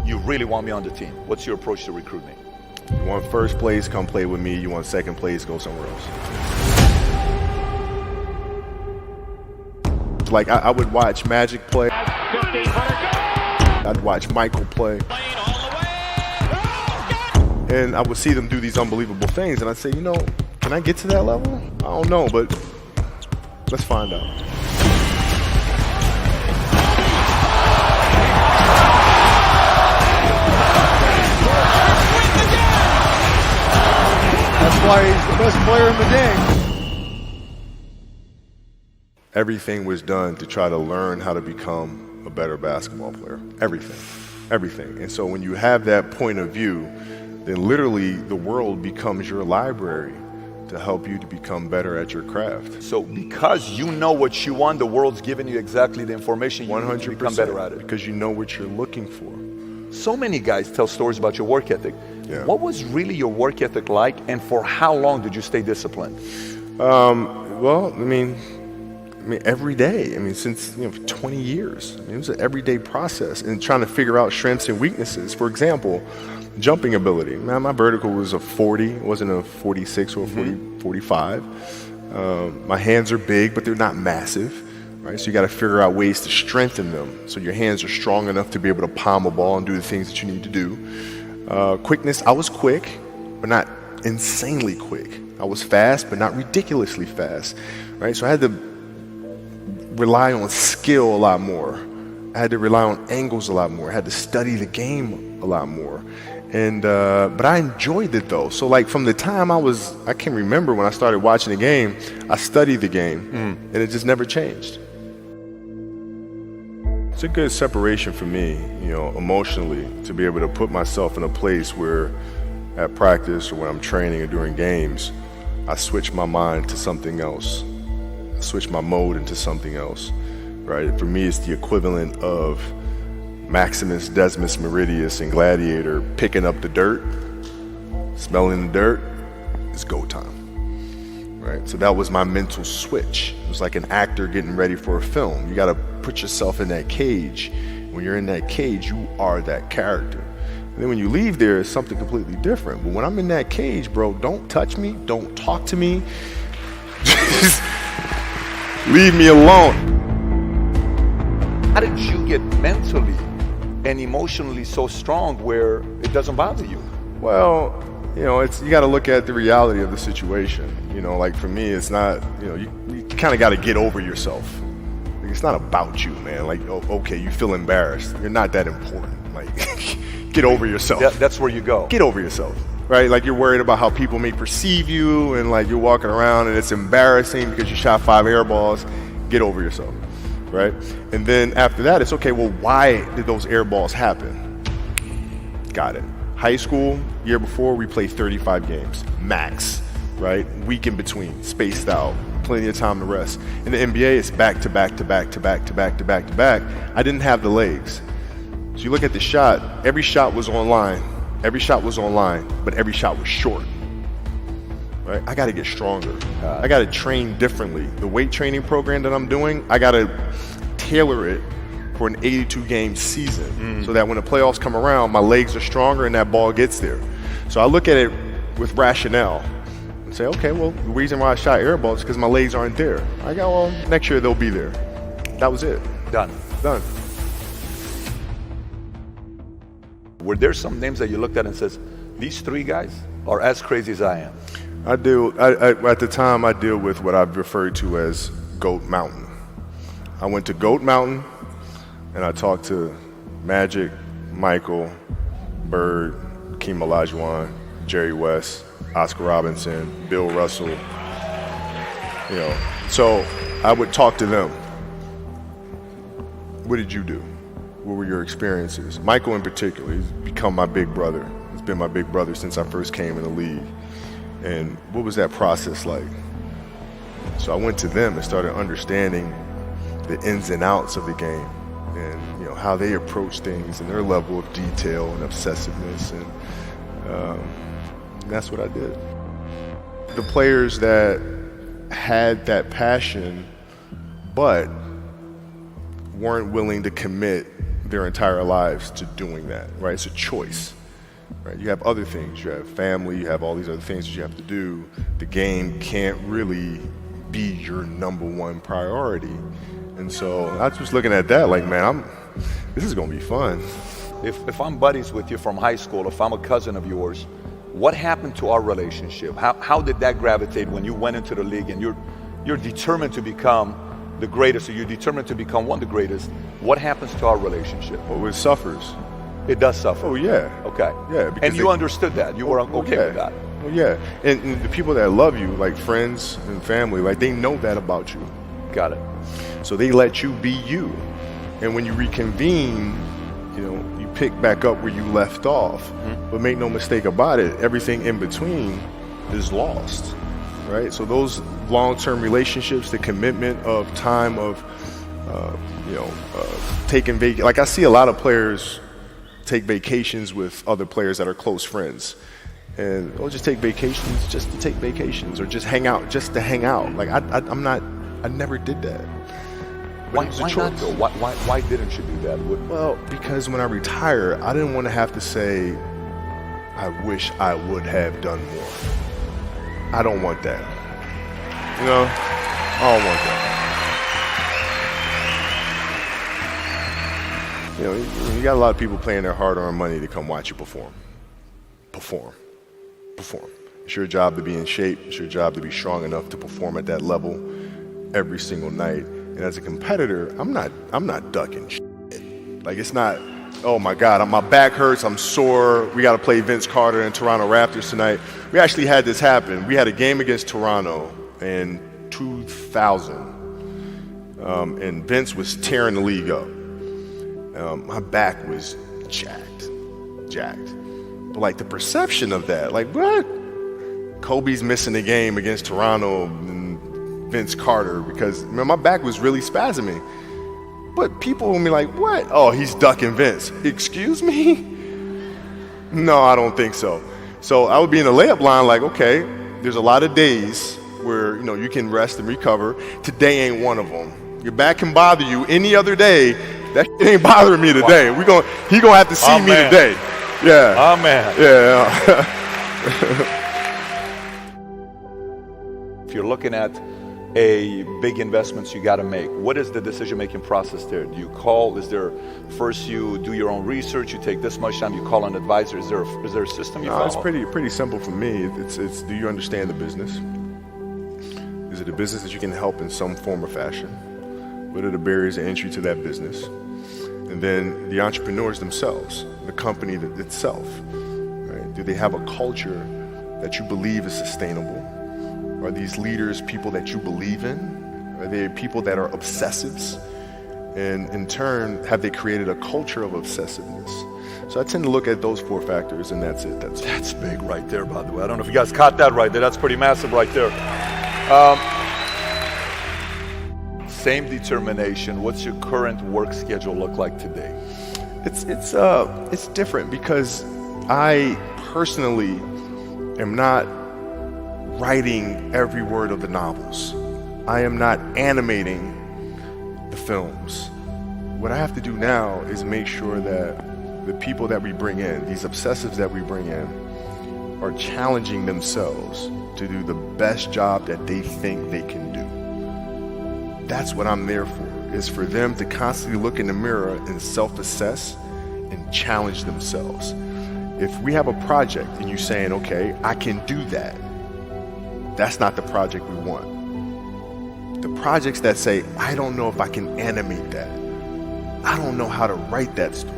you really want me on the team? What's your approach to recruiting? You want first place, come play with me. You want second place, go somewhere else. Like, I would watch Magic play. I'd watch Michael play. And I would see them do these unbelievable things, and I'd say, you know, can I get to that level? I don't know, but let's find out. That's why he's the best player in the game. Everything was done to try to learn how to become a better basketball player. Everything. Everything. And so when you have that point of view, then literally the world becomes your library to help you to become better at your craft. So because you know what you want, the world's giving you exactly the information you need to become better at it. Because you know what you're looking for. So many guys tell stories about your work ethic. Yeah. What was really your work ethic like, and for how long did you stay disciplined? Well, I mean, every day. I mean, since 20 years. I mean, it was an everyday process, and trying to figure out strengths and weaknesses. For example, jumping ability. Man, my vertical was a 40, it wasn't a 46 or a 45. My hands are big, but they're not massive, right? So you got to figure out ways to strengthen them so your hands are strong enough to be able to palm a ball and do the things that you need to do. Quickness, I was quick, but not insanely quick. I was fast, but not ridiculously fast, right? So I had to rely on skill a lot more. I had to rely on angles a lot more. I had to study the game a lot more. And but I enjoyed it though. So like from the time I can remember when I started watching the game, I studied the game and it just never changed. It's a good separation for me, emotionally, to be able to put myself in a place where at practice or when I'm training or during games, I switch my mind to something else. I switch my mode into something else, right? For me, it's the equivalent of Maximus Decimus Meridius in Gladiator picking up the dirt, smelling the dirt. It's go time, right? So that was my mental switch. It was like an actor getting ready for a film. You got to put yourself in that cage. When you're in that cage, you are that character. And then when you leave there, it's something completely different. But when I'm in that cage, bro, don't touch me, don't talk to me. Just leave me alone. How did you get mentally and emotionally so strong where it doesn't bother you? Well, you got to look at the reality of the situation. Like for me, it's not, you kind of got to get over yourself. Like, it's not about you, man. Like, okay, you feel embarrassed. You're not that important. Like, get over yourself. That's where you go. Get over yourself, right? Like you're worried about how people may perceive you, and like you're walking around and it's embarrassing because you shot 5 air balls. Get over yourself, right? And then after that, it's okay, well, why did those air balls happen? Got it. High school, year before, we played 35 games, max, right? Week in between, spaced out, plenty of time to rest. In the NBA, it's back to back to back to back to back to back to back. I didn't have the legs. So you look at the shot, every shot was online. Every shot was online, but every shot was short. Right? I got to get stronger. I got to train differently. The weight training program that I'm doing, I got to tailor it for an 82-game season so that when the playoffs come around, my legs are stronger and that ball gets there. So I look at it with rationale and say, okay, well, the reason why I shot air balls is because my legs aren't there. I go, well, next year they'll be there. That was it. Done. Were there some names that you looked at and says, these 3 guys are as crazy as I am? At the time, I deal with what I've referred to as Goat Mountain. I went to Goat Mountain and I talked to Magic, Michael, Bird, Hakeem Olajuwon, Jerry West, Oscar Robinson, Bill Russell. So I would talk to them. What did you do? What were your experiences? Michael in particular, he's become my big brother. He's been my big brother since I first came in the league. And what was that process like? So I went to them and started understanding the ins and outs of the game and how they approach things and their level of detail and obsessiveness, and that's what I did. The players that had that passion but weren't willing to commit their entire lives to doing that, right? It's a choice, right? You have other things. You have family. You have all these other things that you have to do. The game can't really be your #1 priority. And so I was just looking at that like, man, this is going to be fun. If I'm buddies with you from high school, if I'm a cousin of yours, what happened to our relationship? How did that gravitate when you went into the league and you're determined to become the greatest, or you're determined to become one of the greatest? What happens to our relationship? Well, it suffers. It does suffer. Oh, yeah. Okay. Yeah. And you understood that. You were okay with that. Well, yeah. And the people that love you, like friends and family, like they know that about you. Got it. So they let you be you. And when you reconvene, you pick back up where you left off. Mm-hmm. But make no mistake about it, everything in between is lost, right? So those long-term relationships, the commitment of time of, taking vacation. Like I see a lot of players take vacations with other players that are close friends. And they'll just take vacations just to take vacations, or just hang out just to hang out. Like I never did that. Why not though? Why didn't you do that? Well, because when I retire, I didn't want to have to say, I wish I would have done more. I don't want that. I don't want that. You got a lot of people paying their hard-earned money to come watch you perform. Perform. It's your job to be in shape. It's your job to be strong enough to perform at that level every single night. And as a competitor, I'm not ducking shit. Like, it's not, oh my God, my back hurts, I'm sore, we got to play Vince Carter and Toronto Raptors tonight. We actually had this happen. We had a game against Toronto in 2000, and Vince was tearing the league up. My back was jacked. But like the perception of that, like, what? Kobe's missing the game against Toronto and Vince Carter because my back was really spasming. But people will be like, what? Oh, he's ducking Vince. Excuse me? No, I don't think so. So I would be in the layup line like, okay, there's a lot of days where you can rest and recover. Today ain't one of them. Your back can bother you any other day. That shit ain't bothering me today. He gonna have to see me today. Yeah. Amen. Yeah. If you're looking at a big investments you got to make, what is the decision-making process there? Do you call? Is there first you do your own research? You take this much time. You call an advisor. Is there a system you follow? It's pretty simple for me. It's do you understand the business? Is it a business that you can help in some form or fashion? What are the barriers of entry to that business? And then the entrepreneurs themselves, the company itself, right? Do they have a culture that you believe is sustainable? Are these leaders people that you believe in? Are they people that are obsessives? And in turn, have they created a culture of obsessiveness? So I tend to look at those 4 factors, and that's it. That's big right there, by the way. I don't know if you guys caught that right there. That's pretty massive right there. Same determination. What's your current work schedule look like today? It's different because I personally am not writing every word of the novels. I am not animating the films. What I have to do now is make sure that the people that we bring in, these obsessives that we bring in, are challenging themselves to do the best job that they think they can do. That's what I'm there for, is for them to constantly look in the mirror and self-assess and challenge themselves. If we have a project and you're saying, okay, I can do that, that's not the project we want. The projects that say, I don't know if I can animate that. I don't know how to write that story.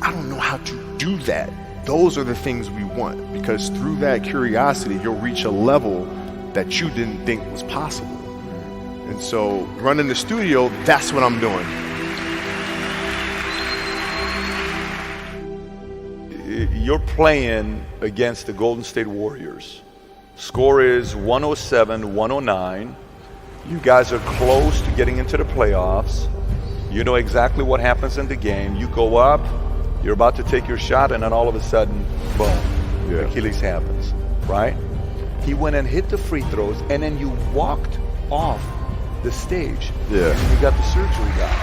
I don't know how to do that. Those are the things we want, because through that curiosity, you'll reach a level that you didn't think was possible. And so running the studio, that's what I'm doing. You're playing against the Golden State Warriors. Score is 107-109. You guys are close to getting into the playoffs. You know exactly what happens in the game. You go up, you're about to take your shot, and then all of a sudden, boom, Achilles happens, right? He went and hit the free throws, and then you walked off the stage. Yeah. And you got the surgery done.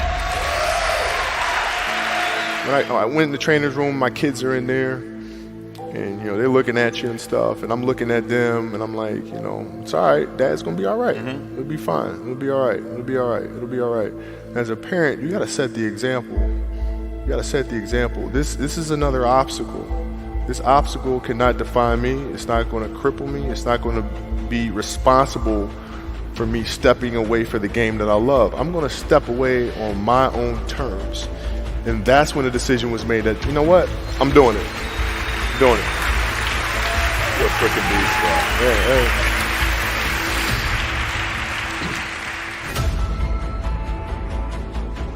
when I went in the trainer's room, my kids are in there, and they're looking at you and stuff, and I'm looking at them, and I'm like, it's all right. Dad's gonna be all right. It'll be fine. It'll be all right. It'll be all right. It'll be all right. As a parent, you gotta set the example. You gotta set the example. This is another obstacle. This obstacle cannot define me. It's not gonna cripple me. It's not gonna be responsible for me stepping away for the game that I love. I'm gonna step away on my own terms. And that's when the decision was made that, you know what? I'm doing it. I'm doing it. You're a freaking beast, bro. Yeah, hey.